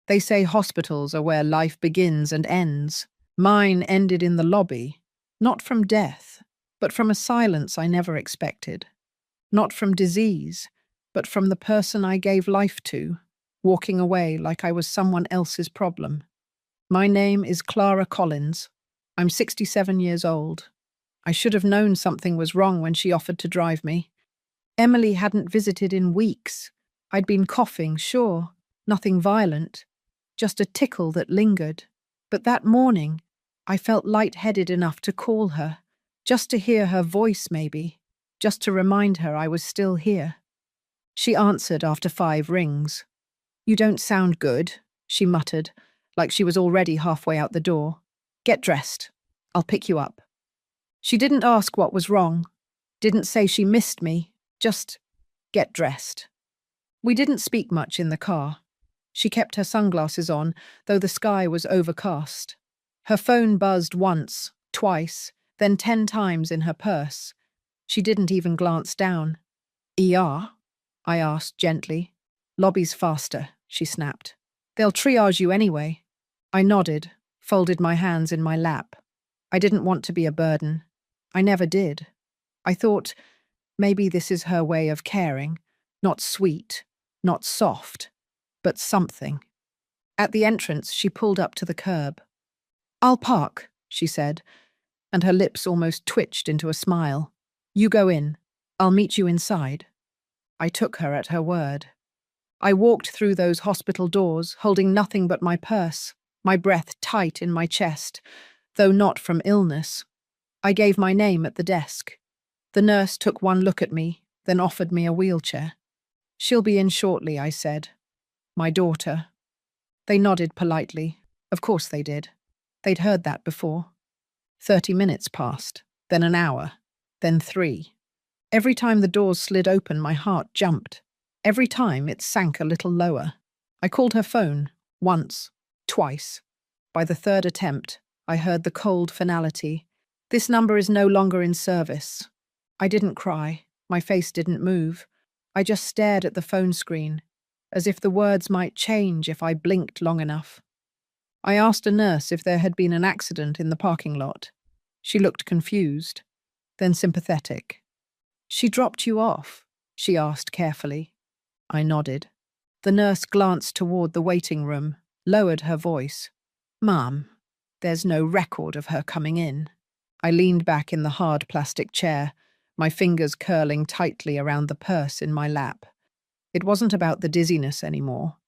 They say hospitals are where life begins and ends. Mine ended in the lobby, not from death, but from a silence I never expected. Not from disease, but from the person I gave life to, walking away like I was someone else's problem. My name is Clara Collins. I'm 67 years old. I should have known something was wrong when she offered to drive me. Emily hadn't visited in weeks. I'd been coughing, sure, nothing violent, just a tickle that lingered. But that morning, I felt lightheaded enough to call her, just to hear her voice maybe, just to remind her I was still here. She answered after 5 rings. "You don't sound good," she muttered, like she was already halfway out the door. "Get dressed. I'll pick you up." She didn't ask what was wrong, didn't say she missed me, just get dressed. We didn't speak much in the car. She kept her sunglasses on, though the sky was overcast. Her phone buzzed once, twice, then 10 times in her purse. She didn't even glance down. "ER?" I asked gently. "Lobby's faster," she snapped. "They'll triage you anyway." I nodded, folded my hands in my lap. I didn't want to be a burden. I never did. I thought, maybe this is her way of caring. Not sweet, not soft, but something. At the entrance, she pulled up to the curb. "I'll park," she said, and her lips almost twitched into a smile. "You go in. I'll meet you inside." I took her at her word. I walked through those hospital doors, holding nothing but my purse, my breath tight in my chest, though not from illness. I gave my name at the desk. The nurse took one look at me, then offered me a wheelchair. "She'll be in shortly," I said. "My daughter." They nodded politely. Of course they did. They'd heard that before. 30 minutes passed, then an hour, then 3. Every time the doors slid open, my heart jumped. Every time it sank a little lower. I called her phone, once, twice. By the 3rd attempt, I heard the cold finality. "This number is no longer in service." I didn't cry. My face didn't move. I just stared at the phone screen, as if the words might change if I blinked long enough. I asked a nurse if there had been an accident in the parking lot. She looked confused, then sympathetic. "She dropped you off?" she asked carefully. I nodded. The nurse glanced toward the waiting room, lowered her voice. "Ma'am, there's no record of her coming in." I leaned back in the hard plastic chair, my fingers curling tightly around the purse in my lap. It wasn't about the dizziness anymore.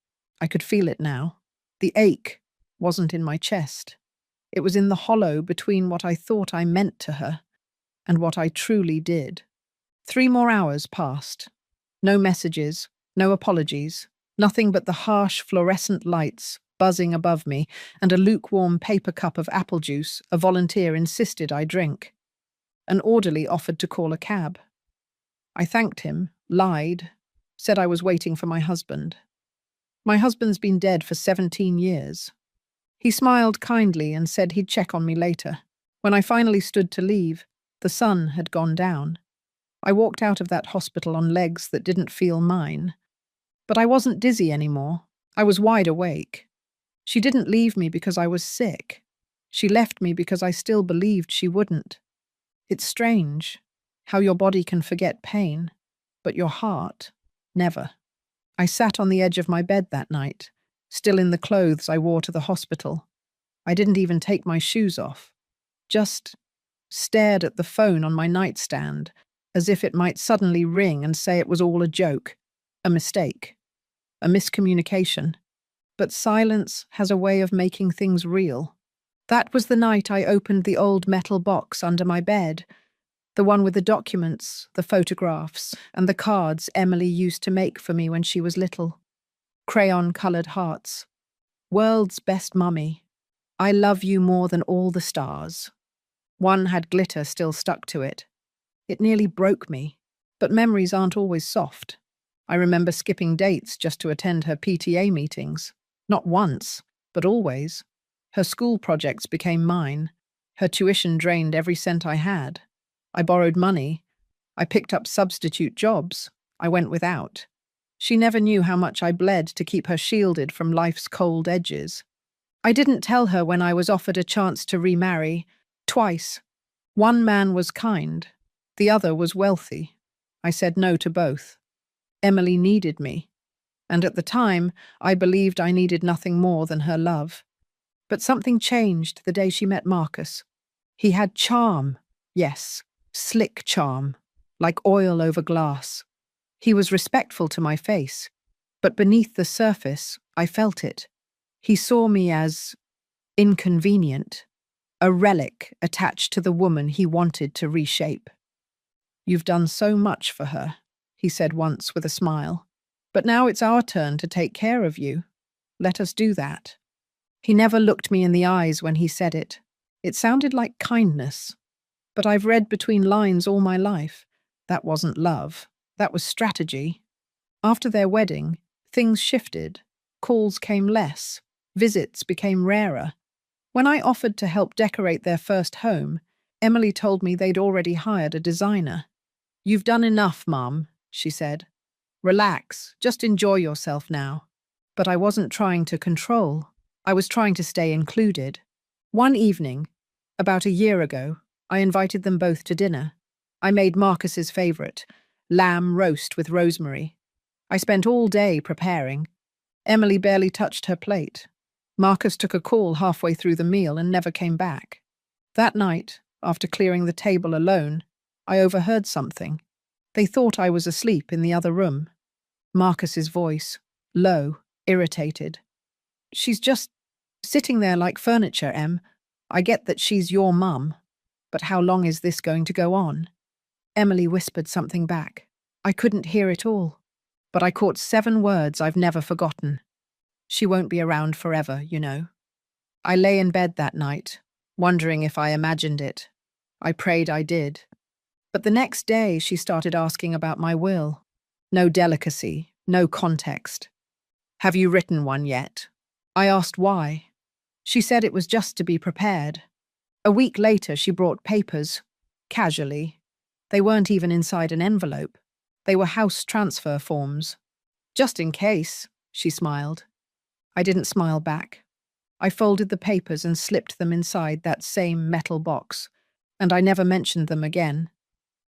I could feel it now. The ache wasn't in my chest. It was in the hollow between what I thought I meant to her and what I truly did. 3 more hours passed. No messages, no apologies, nothing but the harsh fluorescent lights buzzing above me and a lukewarm paper cup of apple juice a volunteer insisted I drink. An orderly offered to call a cab. I thanked him, lied, said I was waiting for my husband. My husband's been dead for 17 years. He smiled kindly and said he'd check on me later. When I finally stood to leave, the sun had gone down. I walked out of that hospital on legs that didn't feel mine. But I wasn't dizzy anymore. I was wide awake. She didn't leave me because I was sick. She left me because I still believed she wouldn't. It's strange how your body can forget pain, but your heart, never. I sat on the edge of my bed that night, still in the clothes I wore to the hospital. I didn't even take my shoes off. Just stared at the phone on my nightstand, as if it might suddenly ring and say it was all a joke, a mistake, a miscommunication. But silence has a way of making things real. That was the night I opened the old metal box under my bed, the one with the documents, the photographs, and the cards Emily used to make for me when she was little. Crayon-coloured hearts. "World's best mummy. I love you more than all the stars." One had glitter still stuck to it. It nearly broke me, but memories aren't always soft. I remember skipping dates just to attend her PTA meetings. Not once, but always. Her school projects became mine. Her tuition drained every cent I had. I borrowed money. I picked up substitute jobs. I went without. She never knew how much I bled to keep her shielded from life's cold edges. I didn't tell her when I was offered a chance to remarry. Twice. One man was kind, the other was wealthy. I said no to both. Emily needed me, and at the time, I believed I needed nothing more than her love. But something changed the day she met Marcus. He had charm, yes, slick charm, like oil over glass. He was respectful to my face, but beneath the surface, I felt it. He saw me as inconvenient, a relic attached to the woman he wanted to reshape. "You've done so much for her," he said once with a smile. "But now it's our turn to take care of you. Let us do that." He never looked me in the eyes when he said it. It sounded like kindness, but I've read between lines all my life. That wasn't love. That was strategy. After their wedding, things shifted. Calls came less. Visits became rarer. When I offered to help decorate their first home, Emily told me they'd already hired a designer. "You've done enough, Mum," she said. "Relax, just enjoy yourself now." But I wasn't trying to control. I was trying to stay included. One evening, about a year ago, I invited them both to dinner. I made Marcus's favourite, lamb roast with rosemary. I spent all day preparing. Emily barely touched her plate. Marcus took a call halfway through the meal and never came back. That night, after clearing the table alone, I overheard something. They thought I was asleep in the other room. Marcus's voice, low, irritated. "She's just sitting there like furniture, Em. I get that she's your mum, but how long is this going to go on?" Emily whispered something back. I couldn't hear it all, but I caught 7 words I've never forgotten. "She won't be around forever, you know." I lay in bed that night, wondering if I imagined it. I prayed I did. But the next day she started asking about my will. No delicacy, no context. "Have you written one yet?" I asked why. She said it was just to be prepared. A week later she brought papers, casually. They weren't even inside an envelope. They were house transfer forms. "Just in case," she smiled. I didn't smile back. I folded the papers and slipped them inside that same metal box, and I never mentioned them again.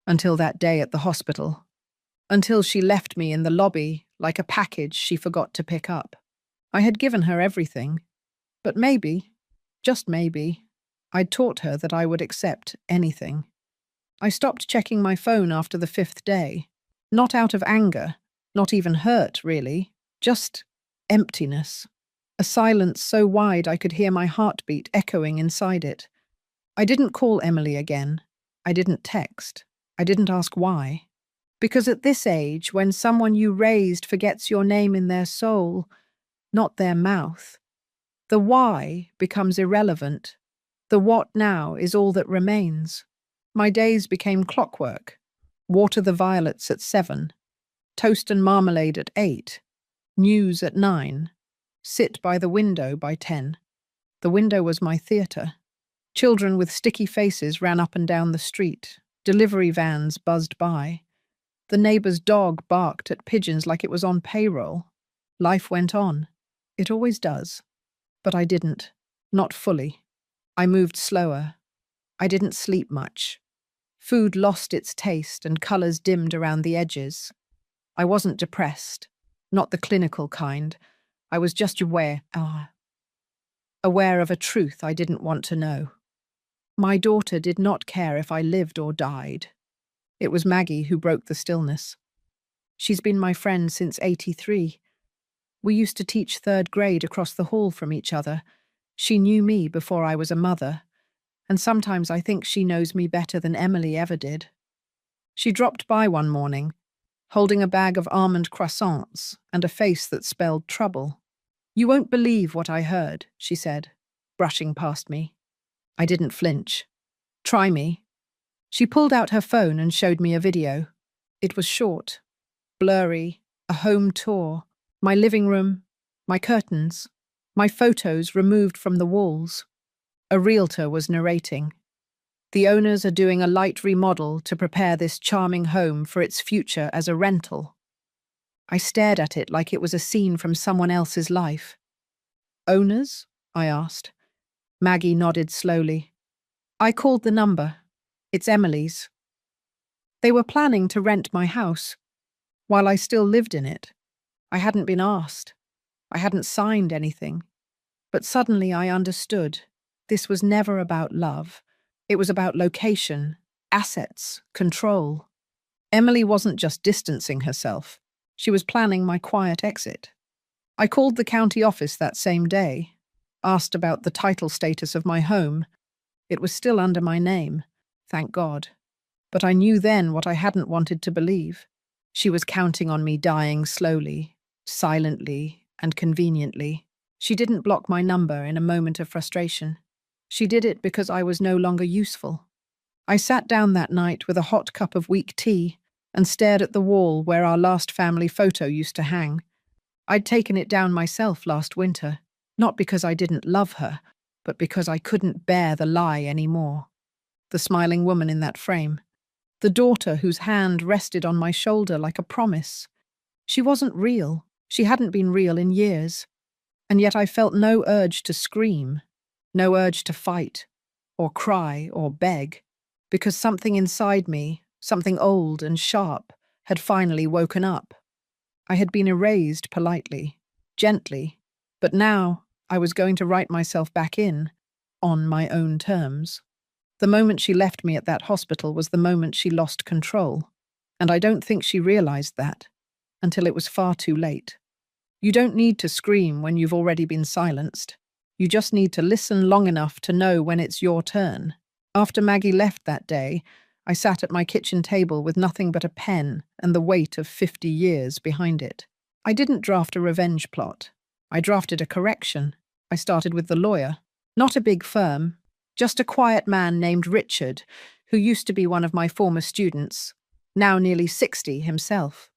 Until that day at the hospital. Until she left me in the lobby like a package she forgot to pick up. I had given her everything, but maybe, just maybe, I'd taught her that I would accept anything. I stopped checking my phone after the 5th day. Not out of anger, not even hurt, really. Just emptiness. A silence so wide I could hear my heartbeat echoing inside it. I didn't call Emily again. I didn't text. I didn't ask why. Because at this age, when someone you raised forgets your name in their soul, not their mouth, the why becomes irrelevant. The what now is all that remains. My days became clockwork. Water the violets at 7. Toast and marmalade at 8. News at 9. Sit by the window by 10. The window was my theatre. Children with sticky faces ran up and down the street. Delivery vans buzzed by. The neighbour's dog barked at pigeons like it was on payroll. Life went on. It always does. But I didn't. Not fully. I moved slower. I didn't sleep much. Food lost its taste and colours dimmed around the edges. I wasn't depressed. Not the clinical kind. I was just aware of a truth I didn't want to know. My daughter did not care if I lived or died. It was Maggie who broke the stillness. She's been my friend since '83. We used to teach 3rd grade across the hall from each other. She knew me before I was a mother, and sometimes I think she knows me better than Emily ever did. She dropped by one morning, holding a bag of almond croissants and a face that spelled trouble. "You won't believe what I heard," she said, brushing past me. I didn't flinch. "Try me." She pulled out her phone and showed me a video. It was short, blurry, a home tour, my living room, my curtains, my photos removed from the walls. A realtor was narrating. "The owners are doing a light remodel to prepare this charming home for its future as a rental." I stared at it like it was a scene from someone else's life. Owners? I asked. Maggie nodded slowly. I called the number. It's Emily's. They were planning to rent my house, while I still lived in it. I hadn't been asked. I hadn't signed anything. But suddenly I understood. This was never about love. It was about location, assets, control. Emily wasn't just distancing herself. She was planning my quiet exit. I called the county office that same day, asked about the title status of my home. It was still under my name, thank God. But I knew then what I hadn't wanted to believe. She was counting on me dying slowly, silently, and conveniently. She didn't block my number in a moment of frustration. She did it because I was no longer useful. I sat down that night with a hot cup of weak tea and stared at the wall where our last family photo used to hang. I'd taken it down myself last winter, not because I didn't love her, but because I couldn't bear the lie anymore. The smiling woman in that frame. The daughter whose hand rested on my shoulder like a promise. She wasn't real. She hadn't been real in years. And yet I felt no urge to scream, no urge to fight, or cry, or beg, because something inside me, something old and sharp, had finally woken up. I had been erased politely, gently, but now I was going to write myself back in, on my own terms. The moment she left me at that hospital was the moment she lost control, and I don't think she realized that, until it was far too late. You don't need to scream when you've already been silenced. You just need to listen long enough to know when it's your turn. After Maggie left that day, I sat at my kitchen table with nothing but a pen and the weight of 50 years behind it. I didn't draft a revenge plot. I drafted a correction. I started with the lawyer. Not a big firm, just a quiet man named Richard, who used to be one of my former students, now nearly 60 himself.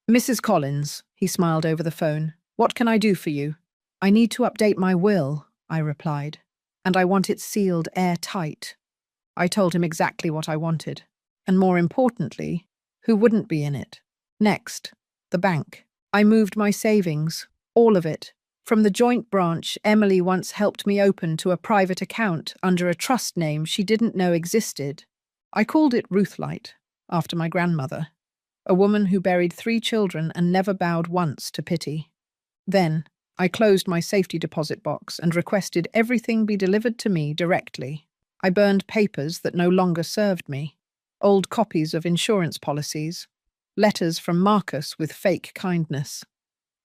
Mrs. Collins, he smiled over the phone. What can I do for you? I need to update my will, I replied, and I want it sealed airtight. I told him exactly what I wanted, and more importantly, who wouldn't be in it. Next, the bank. I moved my savings, all of it, from the joint branch Emily once helped me open to a private account under a trust name she didn't know existed. I called it Ruthlight, after my grandmother, a woman who buried 3 children and never bowed once to pity. Then, I closed my safety deposit box and requested everything be delivered to me directly. I burned papers that no longer served me, old copies of insurance policies, letters from Marcus with fake kindness,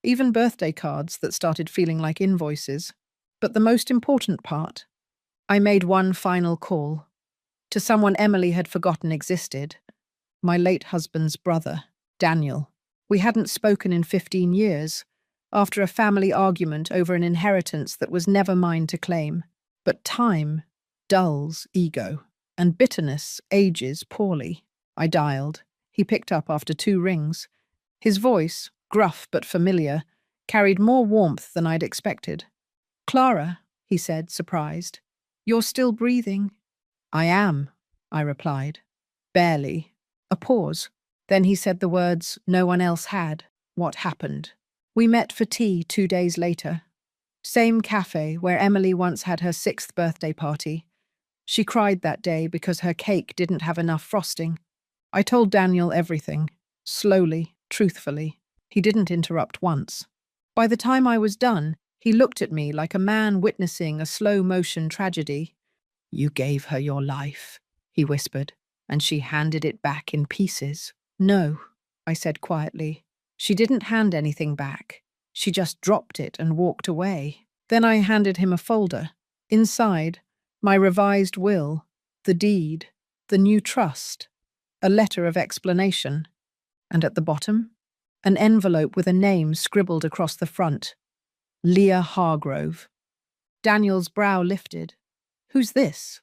even birthday cards that started feeling like invoices. But the most important part, I made one final call, to someone Emily had forgotten existed, my late husband's brother, Daniel. We hadn't spoken in 15 years, after a family argument over an inheritance that was never mine to claim. But time dulls ego, and bitterness ages poorly. I dialed. He picked up after 2 rings. His voice, gruff but familiar, carried more warmth than I'd expected. Clara, he said, surprised. You're still breathing? I am, I replied. Barely. A pause. Then he said the words no one else had. What happened? We met for tea 2 days later. Same cafe where Emily once had her 6th birthday party. She cried that day because her cake didn't have enough frosting. I told Daniel everything, slowly, truthfully. He didn't interrupt once. By the time I was done, he looked at me like a man witnessing a slow-motion tragedy. You gave her your life, he whispered, and she handed it back in pieces. No, I said quietly. She didn't hand anything back. She just dropped it and walked away. Then I handed him a folder. Inside, my revised will, the deed, the new trust, a letter of explanation. And at the bottom, an envelope with a name scribbled across the front. Leah Hargrove. Daniel's brow lifted. Who's this?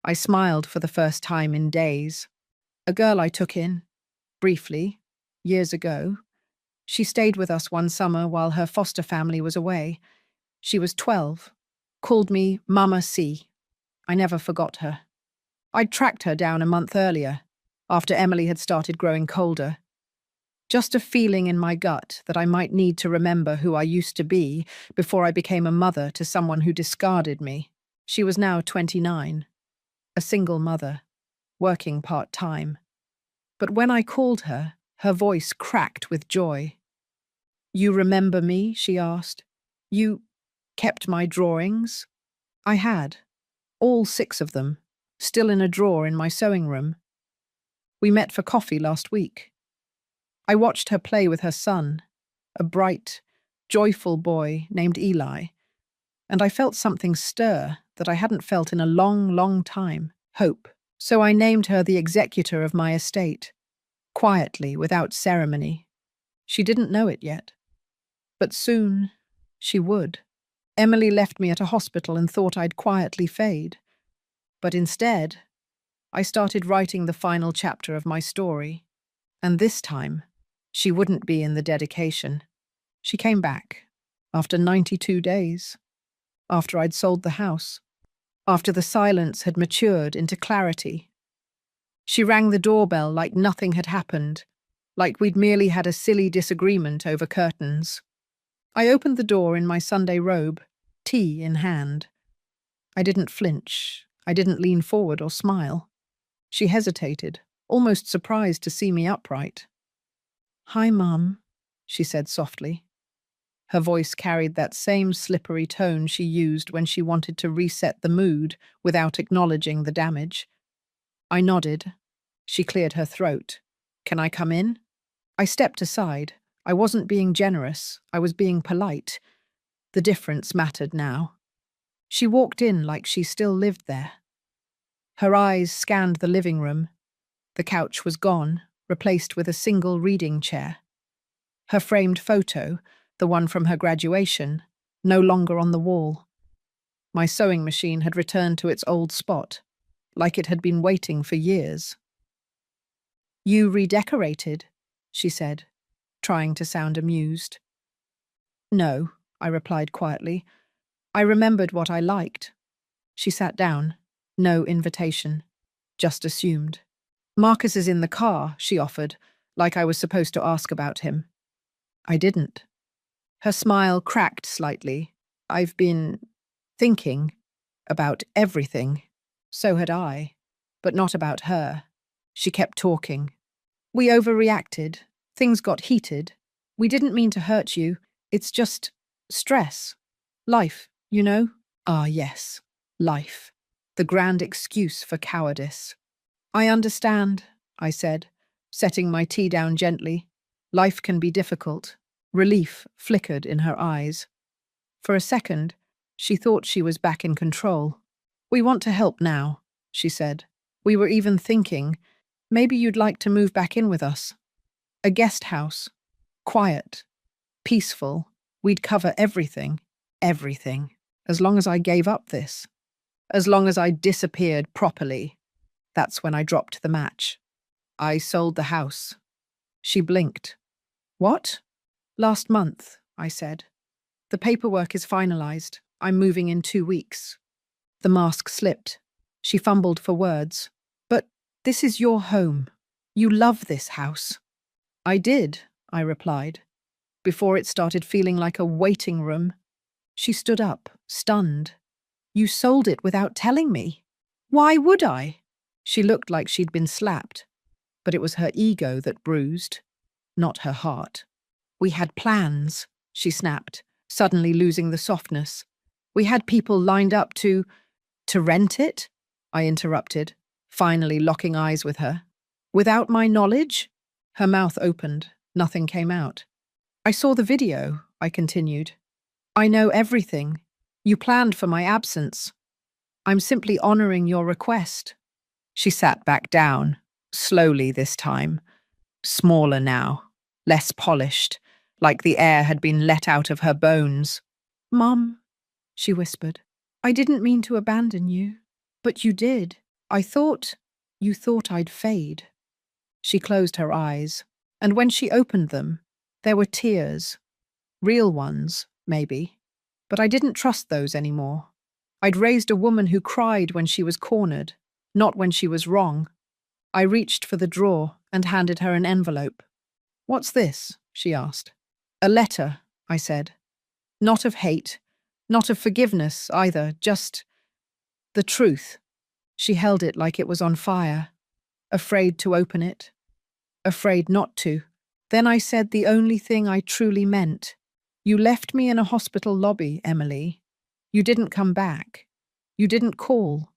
I smiled for the first time in days. A girl I took in, briefly, years ago. She stayed with us one summer while her foster family was away. She was 12, called me Mama C. I never forgot her. I'd tracked her down a month earlier, after Emily had started growing colder. Just a feeling in my gut that I might need to remember who I used to be before I became a mother to someone who discarded me. She was now 29, a single mother, working part-time. But when I called her, her voice cracked with joy. "You remember me?" she asked. "You kept my drawings?" I had, all 6 of them, still in a drawer in my sewing room. We met for coffee last week. I watched her play with her son, a bright, joyful boy named Eli, and I felt something stir that I hadn't felt in a long, long time, hope. So I named her the executor of my estate, quietly, without ceremony. She didn't know it yet. But soon, she would. Emily left me at a hospital and thought I'd quietly fade. But instead, I started writing the final chapter of my story. And this time, she wouldn't be in the dedication. She came back, after 92 days, after I'd sold the house, after the silence had matured into clarity. She rang the doorbell like nothing had happened, like we'd merely had a silly disagreement over curtains. I opened the door in my Sunday robe, tea in hand. I didn't flinch. I didn't lean forward or smile. She hesitated, almost surprised to see me upright. "Hi, Mum," she said softly. Her voice carried that same slippery tone she used when she wanted to reset the mood without acknowledging the damage. I nodded. She cleared her throat. "Can I come in?" I stepped aside. I wasn't being generous. I was being polite. The difference mattered now. She walked in like she still lived there. Her eyes scanned the living room. The couch was gone, replaced with a single reading chair. Her framed photo, the one from her graduation, no longer on the wall. My sewing machine had returned to its old spot, like it had been waiting for years. "You redecorated," she said, trying to sound amused. "No," I replied quietly. "I remembered what I liked." She sat down. No invitation. Just assumed. "Marcus is in the car," she offered, like I was supposed to ask about him. I didn't. Her smile cracked slightly. "I've been thinking about everything." So had I, but not about her. She kept talking. "We overreacted. Things got heated. We didn't mean to hurt you. It's just stress. Life, you know?" Ah, yes. Life. The grand excuse for cowardice. "I understand," I said, setting my tea down gently. "Life can be difficult." Relief flickered in her eyes. For a second, she thought she was back in control. "We want to help now," she said. "We were even thinking, maybe you'd like to move back in with us. A guest house. Quiet. Peaceful. We'd cover everything. Everything. As long as I gave up this. As long as I disappeared properly." That's when I dropped the match. "I sold the house." She blinked. "What?" "Last month," I said. "The paperwork is finalized. I'm moving in 2 weeks." The mask slipped. She fumbled for words. "But this is your home. You love this house." "I did," I replied, before it started feeling like a waiting room. She stood up, stunned. "You sold it without telling me. Why would I?" She looked like she'd been slapped, but it was her ego that bruised, not her heart. "We had plans," she snapped, suddenly losing the softness. "We had people lined up to rent it?" I interrupted, finally locking eyes with her. "Without my knowledge?" Her mouth opened. Nothing came out. "I saw the video," I continued. "I know everything. You planned for my absence. I'm simply honoring your request." She sat back down, slowly this time. Smaller now, less polished, like the air had been let out of her bones. "Mum," she whispered, "I didn't mean to abandon you, but you did. You thought I'd fade." She closed her eyes, and when she opened them, there were tears. Real ones, maybe. But I didn't trust those anymore. I'd raised a woman who cried when she was cornered, not when she was wrong. I reached for the drawer and handed her an envelope. "What's this?" she asked. "A letter," I said. "Not of hate, not of forgiveness either, just the truth." She held it like it was on fire, afraid to open it, afraid not to. Then I said the only thing I truly meant. "You left me in a hospital lobby, Emily. You didn't come back. You didn't call.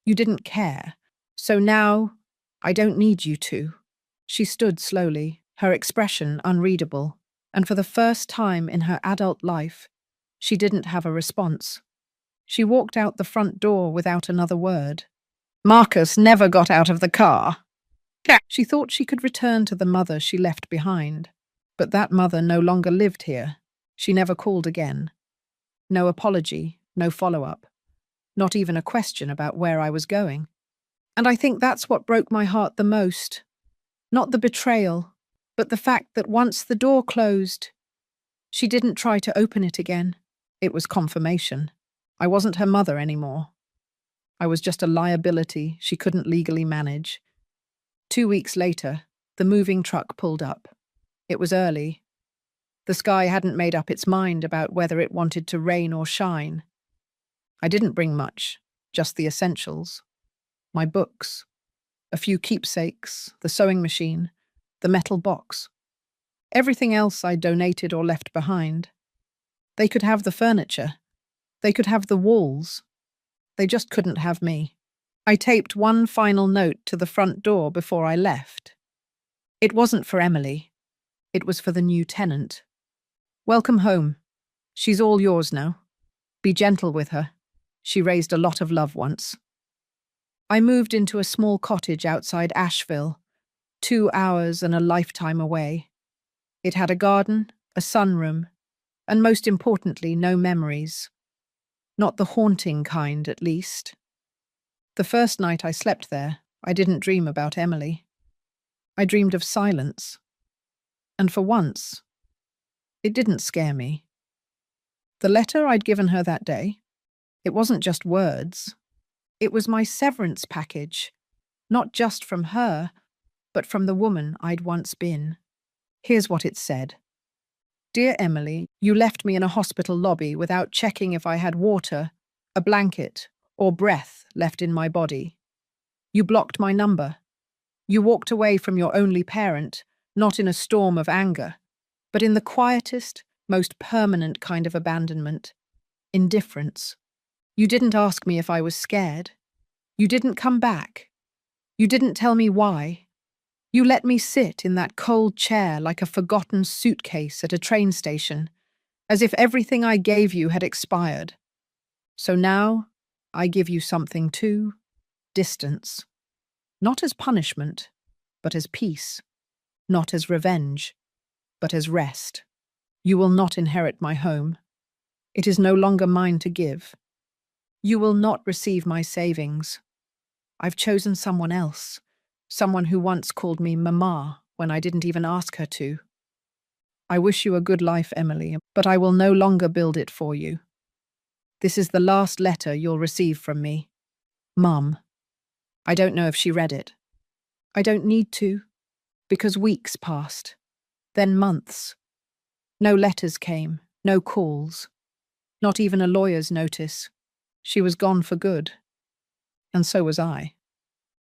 You didn't care. So now, I don't need you to." She stood slowly, her expression unreadable, and for the first time in her adult life, she didn't have a response. She walked out the front door without another word. Marcus never got out of the car. She thought she could return to the mother she left behind, but that mother no longer lived here. She never called again. No apology, no follow-up, not even a question about where I was going. And I think that's what broke my heart the most. Not the betrayal, but the fact that once the door closed, she didn't try to open it again. It was confirmation. I wasn't her mother anymore. I was just a liability she couldn't legally manage. 2 weeks later, the moving truck pulled up. It was early. The sky hadn't made up its mind about whether it wanted to rain or shine. I didn't bring much, just the essentials. My books, a few keepsakes, the sewing machine, the metal box. Everything else I donated or left behind. They could have the furniture. They could have the walls. They just couldn't have me. I taped one final note to the front door before I left. It wasn't for Emily. It was for the new tenant. "Welcome home. She's all yours now. Be gentle with her. She raised a lot of love once." I moved into a small cottage outside Asheville, 2 hours and a lifetime away. It had a garden, a sunroom, and most importantly, no memories. Not the haunting kind, at least. The first night I slept there, I didn't dream about Emily. I dreamed of silence. And for once, it didn't scare me. The letter I'd given her that day, it wasn't just words. It was my severance package, not just from her, but from the woman I'd once been. Here's what it said. "Dear Emily, you left me in a hospital lobby without checking if I had water, a blanket, or breath left in my body. You blocked my number. You walked away from your only parent, not in a storm of anger, but in the quietest, most permanent kind of abandonment, indifference. You didn't ask me if I was scared. You didn't come back. You didn't tell me why. You let me sit in that cold chair like a forgotten suitcase at a train station, as if everything I gave you had expired. So now, I give you something too, distance. Not as punishment, but as peace. Not as revenge, but as rest. You will not inherit my home. It is no longer mine to give. You will not receive my savings. I've chosen someone else, someone who once called me Mama when I didn't even ask her to. I wish you a good life, Emily, but I will no longer build it for you. This is the last letter you'll receive from me. Mum." I don't know if she read it. I don't need to, because weeks passed, then months. No letters came, no calls, not even a lawyer's notice. She was gone for good. And so was I.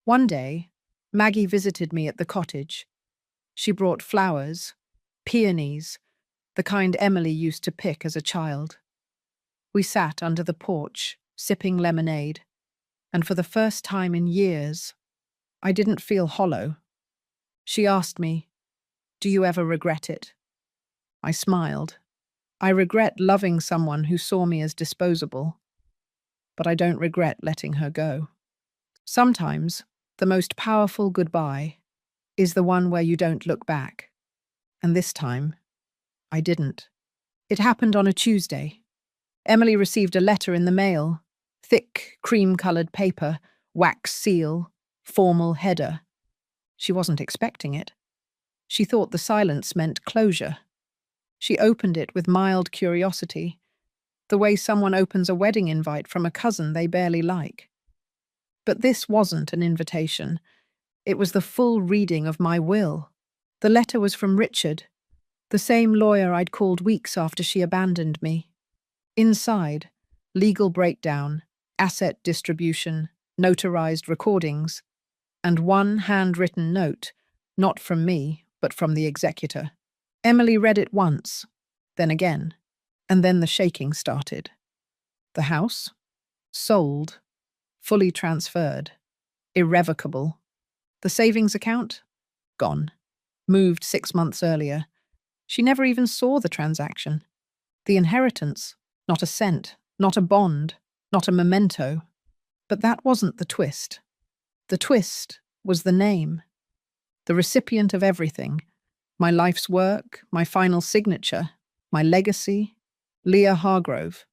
One day, Maggie visited me at the cottage. She brought flowers, peonies, the kind Emily used to pick as a child. We sat under the porch, sipping lemonade, and for the first time in years, I didn't feel hollow. She asked me, "Do you ever regret it?" I smiled. I regret loving someone who saw me as disposable, but I don't regret letting her go. Sometimes, the most powerful goodbye is the one where you don't look back. And this time, I didn't. It happened on a Tuesday. Emily received a letter in the mail. Thick, cream-coloured paper, wax seal, formal header. She wasn't expecting it. She thought the silence meant closure. She opened it with mild curiosity, the way someone opens a wedding invite from a cousin they barely like. But this wasn't an invitation. It was the full reading of my will. The letter was from Richard, the same lawyer I'd called weeks after she abandoned me. Inside, legal breakdown, asset distribution, notarized recordings, and one handwritten note, not from me, but from the executor. Emily read it once, then again, and then the shaking started. The house? Sold. Fully transferred. Irrevocable. The savings account? Gone. Moved 6 months earlier. She never even saw the transaction. The inheritance? Not a cent, not a bond, not a memento. But that wasn't the twist. The twist was the name. The recipient of everything. My life's work, my final signature, my legacy. Leah Hargrove.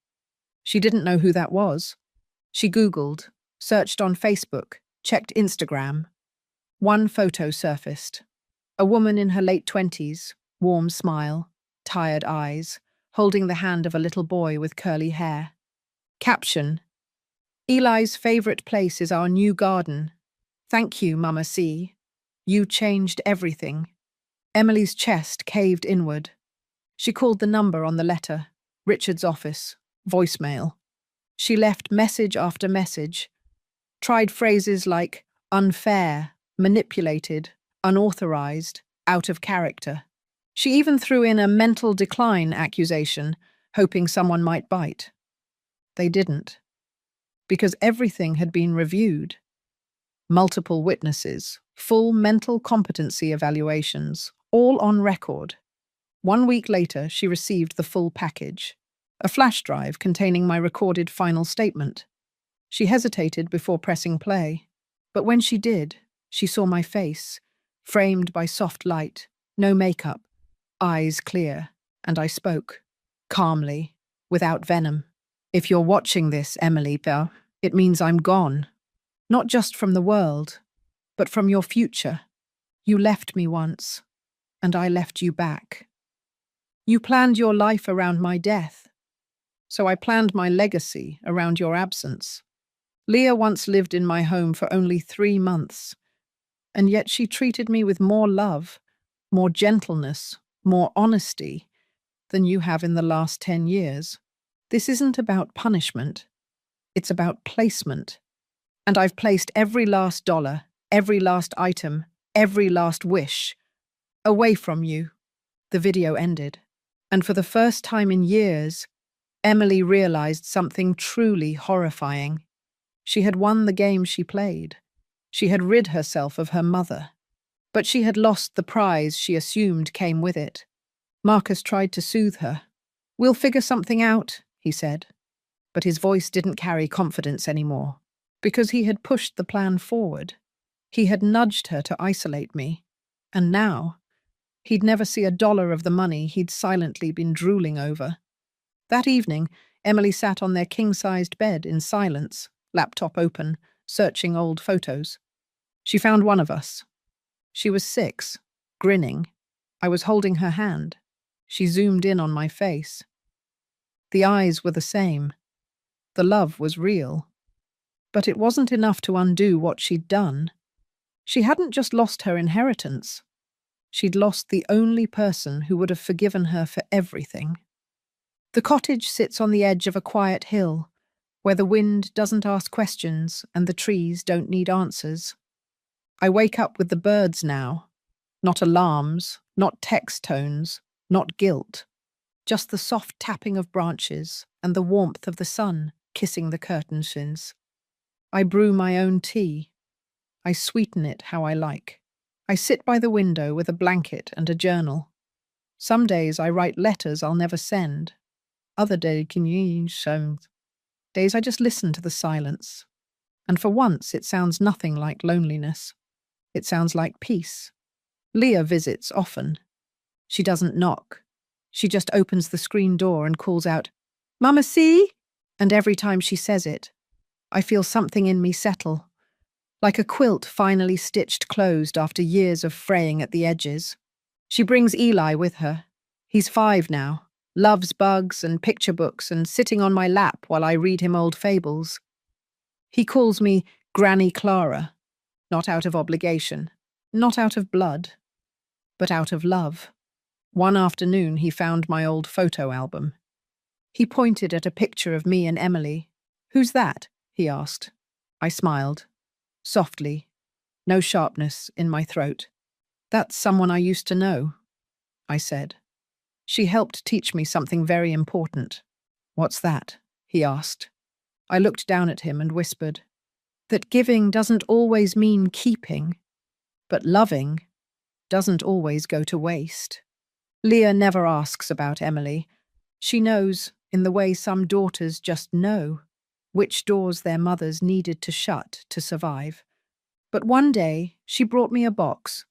She didn't know who that was. She Googled, searched on Facebook, checked Instagram. One photo surfaced. A woman in her late 20s, warm smile, tired eyes, holding the hand of a little boy with curly hair. Caption: Eli's favorite place is our new garden. Thank you, Mama C. You changed everything. Emily's chest caved inward. She called the number on the letter, Richard's office, voicemail. She left message after message, tried phrases like unfair, manipulated, unauthorized, out of character. She even threw in a mental decline accusation, hoping someone might bite. They didn't, because everything had been reviewed. Multiple witnesses, full mental competency evaluations, all on record. 1 week later, she received the full package, a flash drive containing my recorded final statement. She hesitated before pressing play, but when she did, she saw my face, framed by soft light, no makeup, eyes clear, and I spoke, calmly, without venom. If you're watching this, Emily, it means I'm gone. Not just from the world, but from your future. You left me once, and I left you back. You planned your life around my death, so I planned my legacy around your absence. Leah once lived in my home for only 3 months, and yet she treated me with more love, more gentleness, more honesty than you have in the last 10 years. This isn't about punishment. It's about placement. And I've placed every last dollar, every last item, every last wish away from you. The video ended. And for the first time in years, Emily realized something truly horrifying. She had won the game she played. She had rid herself of her mother. But she had lost the prize she assumed came with it. Marcus tried to soothe her. "We'll figure something out," he said. But his voice didn't carry confidence anymore, because he had pushed the plan forward. He had nudged her to isolate me. And now, he'd never see a dollar of the money he'd silently been drooling over. That evening, Emily sat on their king-sized bed in silence, laptop open, searching old photos. She found one of us. She was 6, grinning. I was holding her hand. She zoomed in on my face. The eyes were the same. The love was real. But it wasn't enough to undo what she'd done. She hadn't just lost her inheritance. She'd lost the only person who would have forgiven her for everything. The cottage sits on the edge of a quiet hill, where the wind doesn't ask questions and the trees don't need answers. I wake up with the birds now. Not alarms, not text tones, not guilt. Just the soft tapping of branches and the warmth of the sun kissing the curtains. I brew my own tea. I sweeten it how I like. I sit by the window with a blanket and a journal. Some days I write letters I'll never send. Other days I just listen to the silence. And for once it sounds nothing like loneliness. It sounds like peace. Leah visits often. She doesn't knock. She just opens the screen door and calls out, "Mama C?" And every time she says it, I feel something in me settle, like a quilt finally stitched closed after years of fraying at the edges. She brings Eli with her. He's 5 now, loves bugs and picture books and sitting on my lap while I read him old fables. He calls me Granny Clara, not out of obligation, not out of blood, but out of love. One afternoon, he found my old photo album. He pointed at a picture of me and Emily. "Who's that?" he asked. I smiled, softly, no sharpness in my throat. "That's someone I used to know," I said. "She helped teach me something very important." "What's that?" he asked. I looked down at him and whispered, "That giving doesn't always mean keeping, but loving doesn't always go to waste." Leah never asks about Emily. She knows, in the way some daughters just know, which doors their mothers needed to shut to survive. But one day, she brought me a box,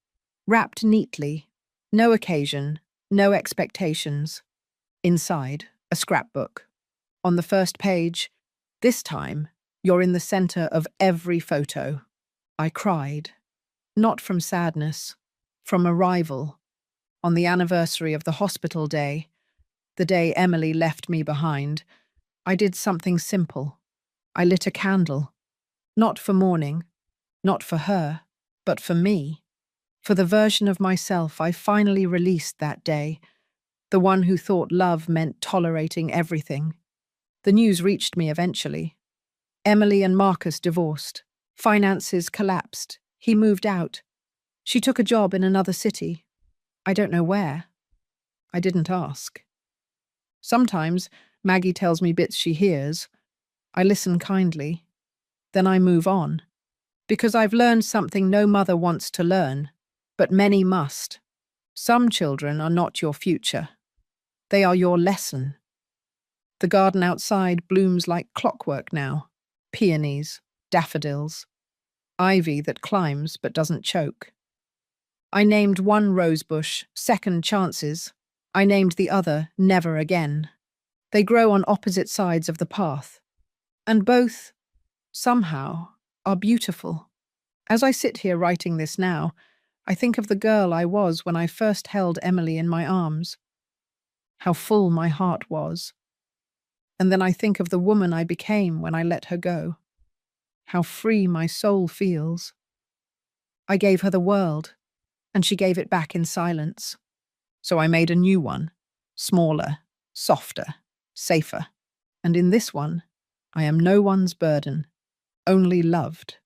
wrapped neatly, no occasion, no expectations. Inside, a scrapbook. On the first page, "This time, you're in the center of every photo." I cried, not from sadness, from arrival. On the anniversary of the hospital day, the day Emily left me behind, I did something simple. I lit a candle, not for mourning, not for her, but for me, for the version of myself I finally released that day, the one who thought love meant tolerating everything. The news reached me eventually. Emily and Marcus divorced. Finances collapsed. He moved out. She took a job in another city. I don't know where. I didn't ask. Sometimes Maggie tells me bits she hears. I listen kindly. Then I move on. Because I've learned something no mother wants to learn, but many must. Some children are not your future. They are your lesson. The garden outside blooms like clockwork now. Peonies, daffodils, ivy that climbs but doesn't choke. I named one rosebush Second Chances. I named the other Never Again. They grow on opposite sides of the path, and both, somehow, are beautiful. As I sit here writing this now, I think of the girl I was when I first held Emily in my arms, how full my heart was. And then I think of the woman I became when I let her go, how free my soul feels. I gave her the world, and she gave it back in silence. So I made a new one, smaller, softer, safer. And in this one, I am no one's burden, only loved.